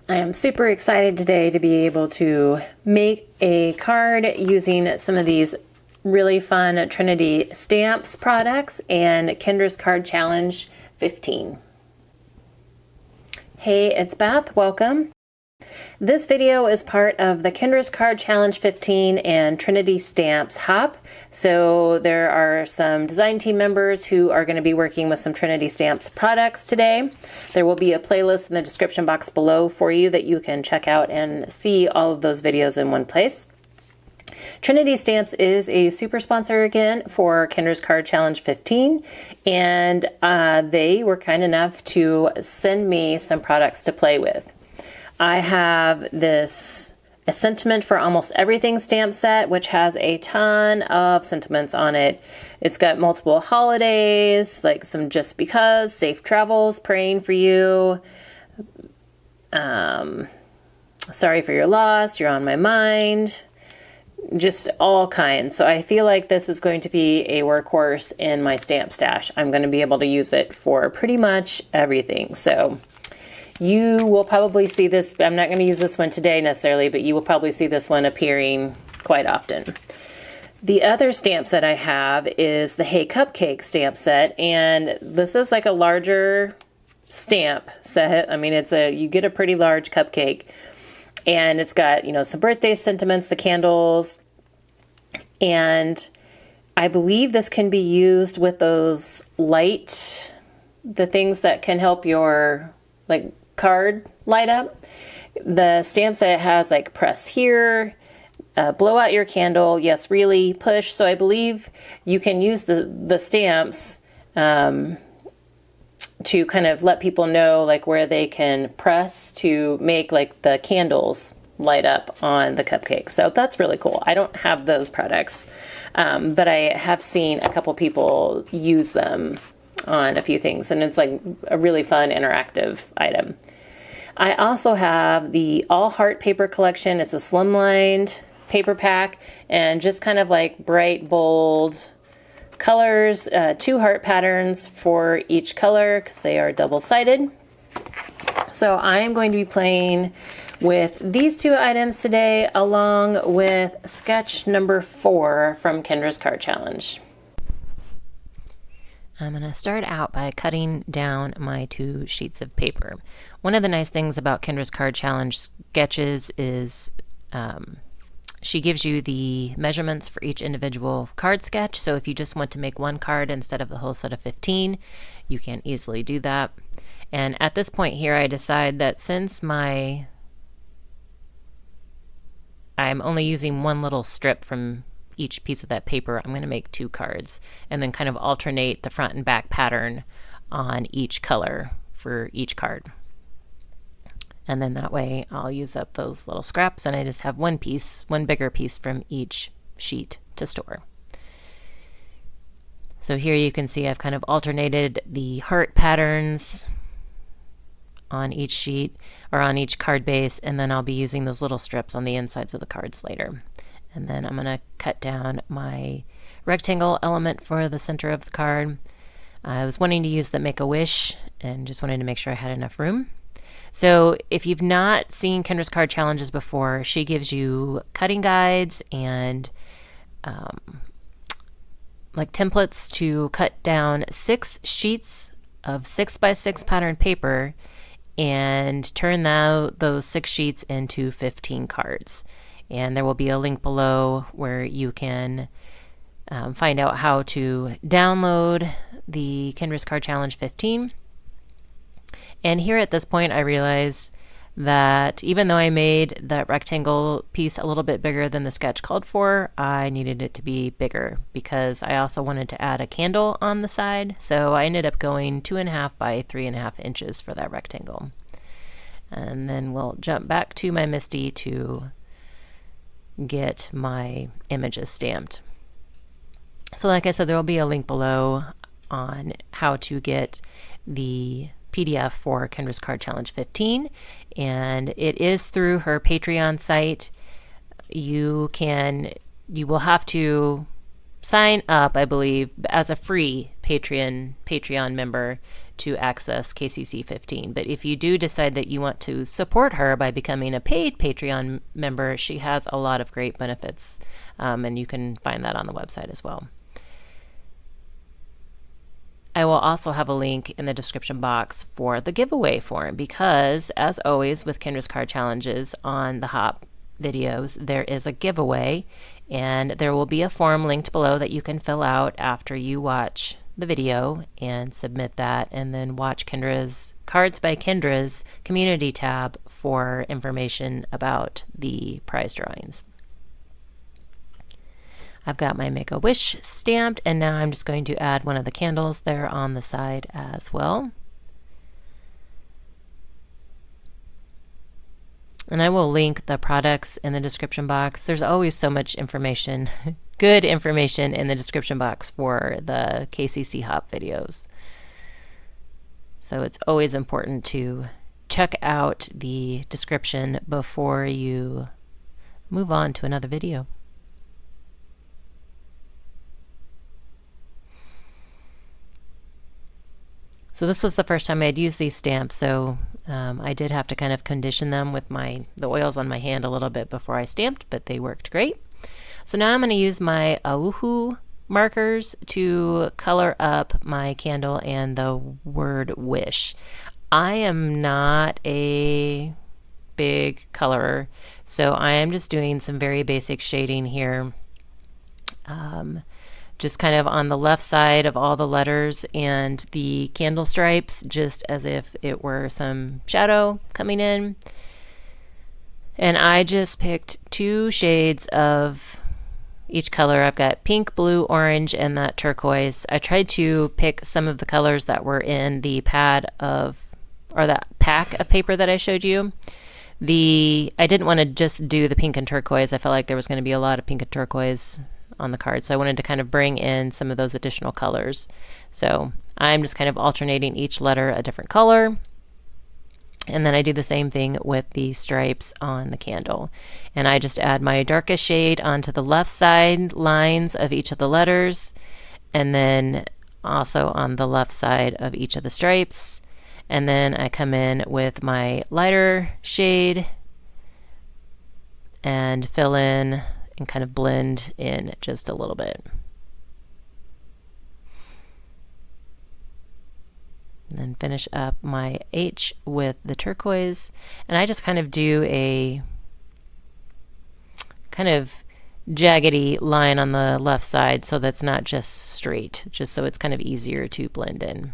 I am super excited today to be able to make a card using some of these really fun Trinity Stamps products and Kendra's Card Challenge 15. Hey, it's Beth. Welcome. This video is part of the Kendra's Card Challenge 15 and Trinity Stamps Hop. So there are some design team members who are going to be working with some Trinity Stamps products today. There will be a playlist in the description box below for you that you can check out and see all of those videos in one place. Trinity Stamps is a super sponsor again for Kendra's Card Challenge 15, and they were kind enough to send me some products to play with. I have this A Sentiment for Almost Everything stamp set, which has a ton of sentiments on it. It's got multiple holidays, like some just because, safe travels, praying for you, sorry for your loss, you're on my mind, just all kinds. So I feel like this is going to be a workhorse in my stamp stash. I'm going to be able to use it for pretty much everything. So you will probably see this. I'm not going to use this one today necessarily, but you will probably see this one appearing quite often. The other stamp set I have is the Hey Cupcake stamp set, and this is like a larger stamp set. I mean, you get a pretty large cupcake, and it's got, some birthday sentiments, the candles, and I believe this can be used with those the things that can help your card light up. The stamp set has press here, blow out your candle, yes really, push. So I believe you can use the stamps to kind of let people know where they can press to make the candles light up on the cupcake. So that's really cool. I don't have those products, but I have seen a couple people use them on a few things, and it's a really fun interactive item. I also have the All Heart paper collection. It's a slimlined paper pack and just kind of bright, bold colors, 2 heart patterns for each color because they are double-sided. So I am going to be playing with these 2 items today along with sketch number 4 from Kendra's Card Challenge. I'm going to start out by cutting down my 2 sheets of paper. One of the nice things about Kendra's Card Challenge sketches is she gives you the measurements for each individual card sketch. So if you just want to make 1 card instead of the whole set of 15, you can easily do that. And at this point here, I decide that since I'm only using 1 little strip from each piece of that paper, I'm going to make 2 cards and then kind of alternate the front and back pattern on each color for each card. And then that way I'll use up those little scraps and I just have 1 bigger piece from each sheet to store. So here you can see I've kind of alternated the heart patterns on each sheet or on each card base, and then I'll be using those little strips on the insides of the cards later. And then I'm going to cut down my rectangle element for the center of the card. I was wanting to use the Make-A-Wish and just wanted to make sure I had enough room. So if you've not seen Kendra's Card Challenges before, she gives you cutting guides and templates to cut down 6 sheets of 6x6 pattern paper and turn those 6 sheets into 15 cards. And there will be a link below where you can find out how to download the Kendra's Card Challenge 15. And here at this point I realize that even though I made that rectangle piece a little bit bigger than the sketch called for, I needed it to be bigger because I also wanted to add a candle on the side. So I ended up going 2.5 by 3.5 inches for that rectangle. And then we'll jump back to my MISTI to get my images stamped. So like I said, there will be a link below on how to get the PDF for Kendra's Card Challenge 15, and it is through her Patreon site. You will have to sign up, I believe, as a free Patreon member to access KCC 15. But if you do decide that you want to support her by becoming a paid Patreon member, she has a lot of great benefits, and you can find that on the website as well. I will also have a link in the description box for the giveaway form, because as always with Kendra's card challenges on the Hop videos, there is a giveaway, and there will be a form linked below that you can fill out after you watch the video and submit that, and then watch Kendra's Cards by Kendra's community tab for information about the prize drawings. I've got my Make-A-Wish stamped, and now I'm just going to add one of the candles there on the side as well. And I will link the products in the description box. There's always so much information, good information in the description box for the KCC Hop videos. So it's always important to check out the description before you move on to another video. So this was the first time I had used these stamps, so I did have to kind of condition them with the oils on my hand a little bit before I stamped, but they worked great. So now I'm going to use my Auhu markers to color up my candle and the word wish. I am not a big colorer, so I am just doing some very basic shading here. Just kind of on the left side of all the letters and the candle stripes, just as if it were some shadow coming in. And I just picked 2 shades of each color. I've got pink, blue, orange, and that turquoise. I tried to pick some of the colors that were in the pad of, or that pack of paper that I showed you. I didn't want to just do the pink and turquoise. I felt like there was going to be a lot of pink and turquoise on the card, so I wanted to kind of bring in some of those additional colors. So I'm just kind of alternating each letter a different color, and then I do the same thing with the stripes on the candle, and I just add my darkest shade onto the left side lines of each of the letters, and then also on the left side of each of the stripes, and then I come in with my lighter shade and fill in and kind of blend in just a little bit. And then finish up my H with the turquoise, and I just kind of do a kind of jaggedy line on the left side, so that's not just straight, just so it's kind of easier to blend in.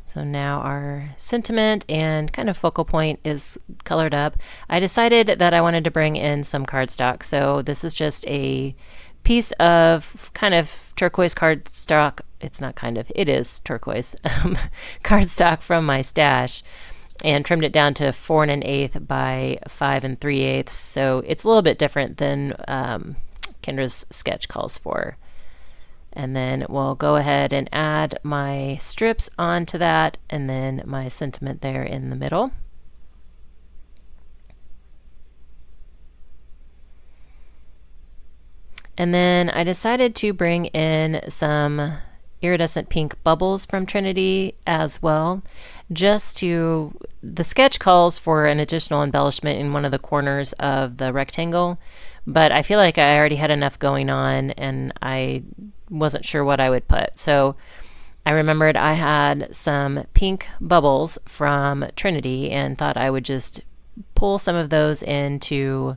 So now our sentiment and kind of focal point is colored up. I decided that I wanted to bring in some cardstock. So this is just a piece of kind of turquoise cardstock. It's not kind of, it is turquoise cardstock from my stash, and trimmed it down to 4 1/8 by 5 3/8. So it's a little bit different than Kendra's sketch calls for. And then we'll go ahead and add my strips onto that, and then my sentiment there in the middle. And then I decided to bring in some iridescent pink bubbles from Trinity as well. The sketch calls for an additional embellishment in one of the corners of the rectangle, but I feel like I already had enough going on and I wasn't sure what I would put. So I remembered I had some pink bubbles from Trinity and thought I would just pull some of those in to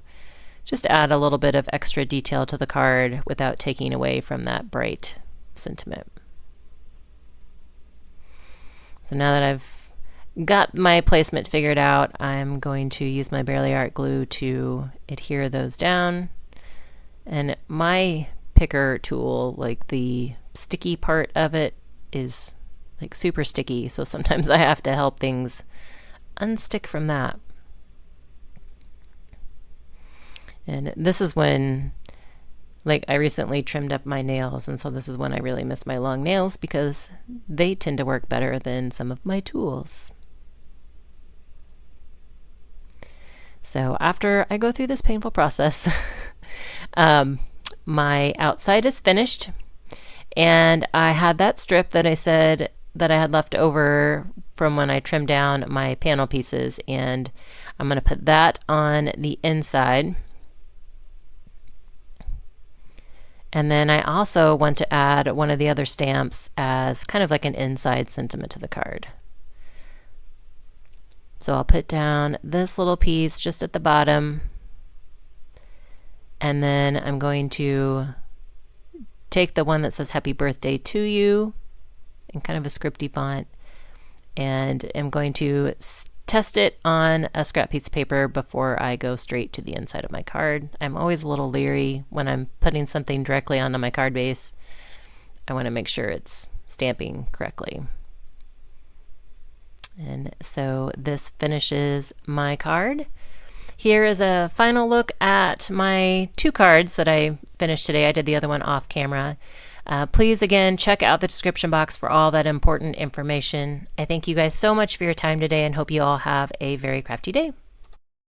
just add a little bit of extra detail to the card without taking away from that bright sentiment. So now that I've got my placement figured out, I'm going to use my Barely Art glue to adhere those down. And my picker tool, like the sticky part of it, is like super sticky, so sometimes I have to help things unstick from that. And this is when, like, I recently trimmed up my nails, and so this is when I really miss my long nails because they tend to work better than some of my tools. So after I go through this painful process, my outside is finished, and I had that strip that I said that I had left over from when I trimmed down my panel pieces, and I'm going to put that on the inside. And then I also want to add one of the other stamps as kind of like an inside sentiment to the card. So I'll put down this little piece just at the bottom, and then I'm going to take the one that says happy birthday to you in kind of a scripty font, and I'm going to test it on a scrap piece of paper before I go straight to the inside of my card. I'm always a little leery when I'm putting something directly onto my card base. I want to make sure it's stamping correctly. And so this finishes my card. Here is a final look at my 2 cards that I finished today. I did the other one off camera. Please, again, check out the description box for all that important information. I thank you guys so much for your time today and hope you all have a very crafty day.